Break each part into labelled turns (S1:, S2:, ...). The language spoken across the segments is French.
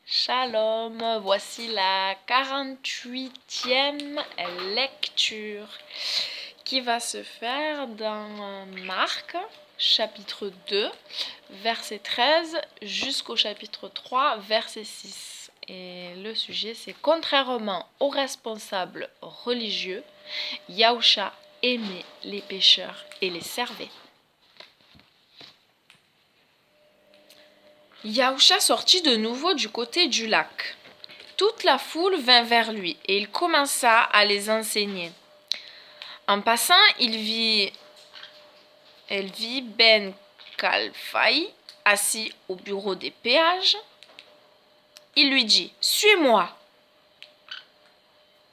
S1: Shalom, voici la 48e lecture qui va se faire dans Marc, chapitre 2, verset 13 jusqu'au chapitre 3, verset 6. Et le sujet c'est « Contrairement aux responsables religieux, Yahusha aimait les pécheurs et les servait. » Yahusha sortit de nouveau du côté du lac. Toute la foule vint vers lui et il commença à les enseigner. En passant, elle vit Ben Kalfaï assis au bureau des péages. Il lui dit « Suis-moi !»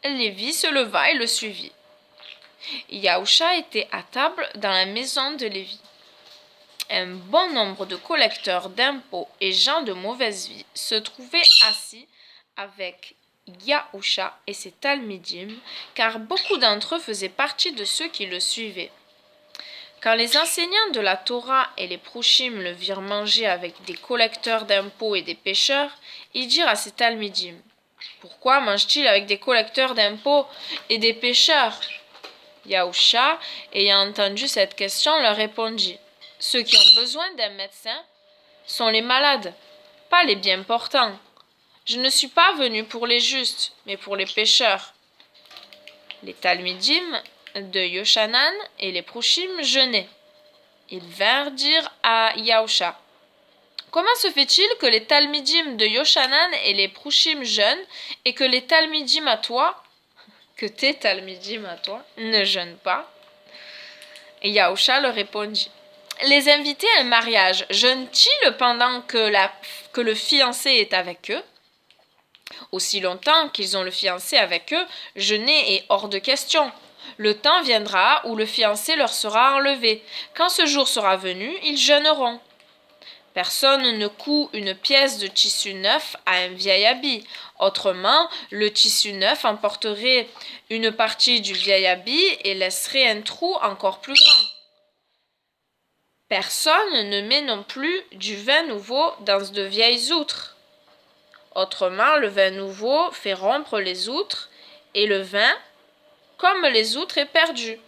S1: Lévi se leva et le suivit. Yahusha était à table dans la maison de Lévi. Un bon nombre de collecteurs d'impôts et gens de mauvaise vie se trouvaient assis avec Yahusha et ses talmidim, car beaucoup d'entre eux faisaient partie de ceux qui le suivaient. Quand les enseignants de la Torah et les prouchim le virent manger avec des collecteurs d'impôts et des pécheurs, ils dirent à ses talmidim : « Pourquoi mange-t-il avec des collecteurs d'impôts et des pécheurs ?» Yahusha, ayant entendu cette question, leur répondit : « Ceux qui ont besoin d'un médecin sont les malades, pas les bien portants. Je ne suis pas venu pour les justes, mais pour les pécheurs. » Les talmidim de Yoshanan et les prouchim jeûnaient. Ils vinrent dire à Yahusha : « Comment se fait-il que les talmidim de Yoshanan et les prouchim jeûnent et que tes talmidim à toi ne jeûnent pas ?» Et Yahusha leur répondit : « Les invités à un mariage jeûnent-ils pendant que le fiancé est avec eux ? Aussi longtemps qu'ils ont le fiancé avec eux, jeûner est hors de question. Le temps viendra où le fiancé leur sera enlevé. Quand ce jour sera venu, ils jeûneront. Personne ne coud une pièce de tissu neuf à un vieil habit. Autrement, le tissu neuf emporterait une partie du vieil habit et laisserait un trou encore plus grand. Personne ne met non plus du vin nouveau dans de vieilles outres. Autrement, le vin nouveau fait rompre les outres et le vin, comme les outres, est perdu.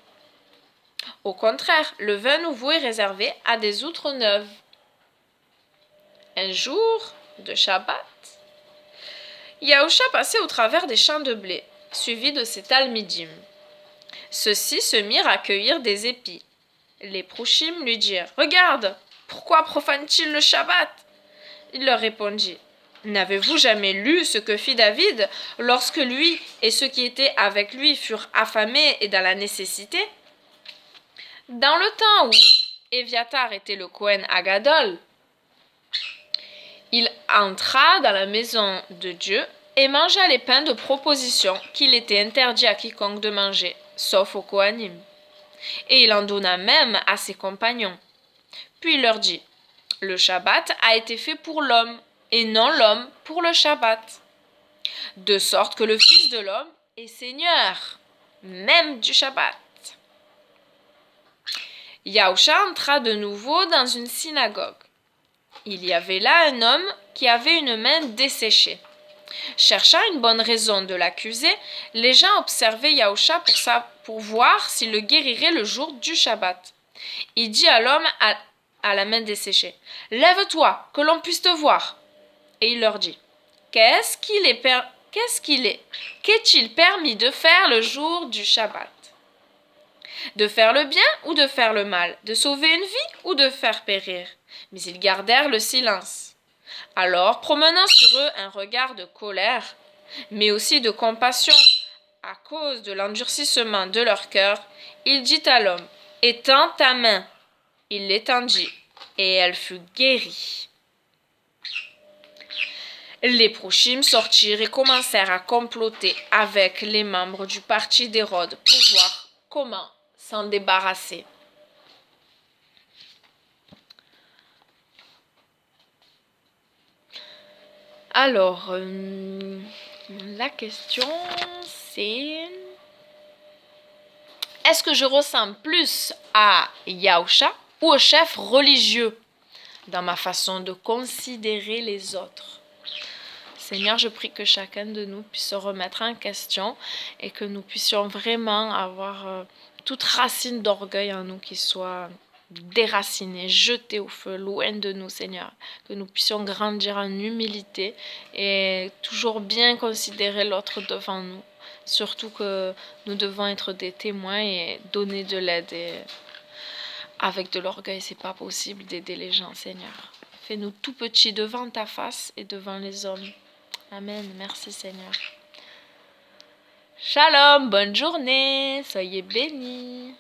S1: Au contraire, le vin nouveau est réservé à des outres neuves. » Un jour de Shabbat, Yahusha passait au travers des champs de blé, suivi de ses talmidim. Ceux-ci se mirent à cueillir des épis. Les prouchim lui dirent : « Regarde, pourquoi profane-t-il le Shabbat ?» Il leur répondit : « N'avez-vous jamais lu ce que fit David lorsque lui et ceux qui étaient avec lui furent affamés et dans la nécessité ? Dans le temps où Éviatar était le Kohen Agadol, il entra dans la maison de Dieu et mangea les pains de proposition qu'il était interdit à quiconque de manger, sauf aux Kohanim. Et il en donna même à ses compagnons. Puis il leur dit : « Le Shabbat a été fait pour l'homme, et non l'homme pour le Shabbat. De sorte que le Fils de l'homme est Seigneur, même du Shabbat. » Yahusha entra de nouveau dans une synagogue. Il y avait là un homme qui avait une main desséchée. Cherchant une bonne raison de l'accuser, les gens observaient Yahusha pour voir s'il le guérirait le jour du Shabbat. Il dit à l'homme à la main desséchée : « Lève-toi, que l'on puisse te voir. » Et il leur dit : « Qu'est-il permis de faire le jour du Shabbat ? De faire le bien ou de faire le mal ? De sauver une vie ou de faire périr ? » Mais ils gardèrent le silence. Alors, promenant sur eux un regard de colère, mais aussi de compassion à cause de l'endurcissement de leur cœur, il dit à l'homme : « Étends ta main. » Il l'étendit, et elle fut guérie. Les prouchim sortirent et commencèrent à comploter avec les membres du parti d'Hérode pour voir comment s'en débarrasser. Alors, la question c'est : est-ce que je ressemble plus à Yahusha ou au chef religieux dans ma façon de considérer les autres ? Seigneur, je prie que chacun de nous puisse se remettre en question et que nous puissions vraiment avoir toute racine d'orgueil en nous qui soit déracinée, jetée au feu, loin de nous, Seigneur. Que nous puissions grandir en humilité et toujours bien considérer l'autre devant nous. Surtout que nous devons être des témoins et donner de l'aide. Et avec de l'orgueil, c'est pas possible d'aider les gens, Seigneur. Fais-nous tout petits devant ta face et devant les hommes. Amen. Merci, Seigneur. Shalom, bonne journée. Soyez bénis.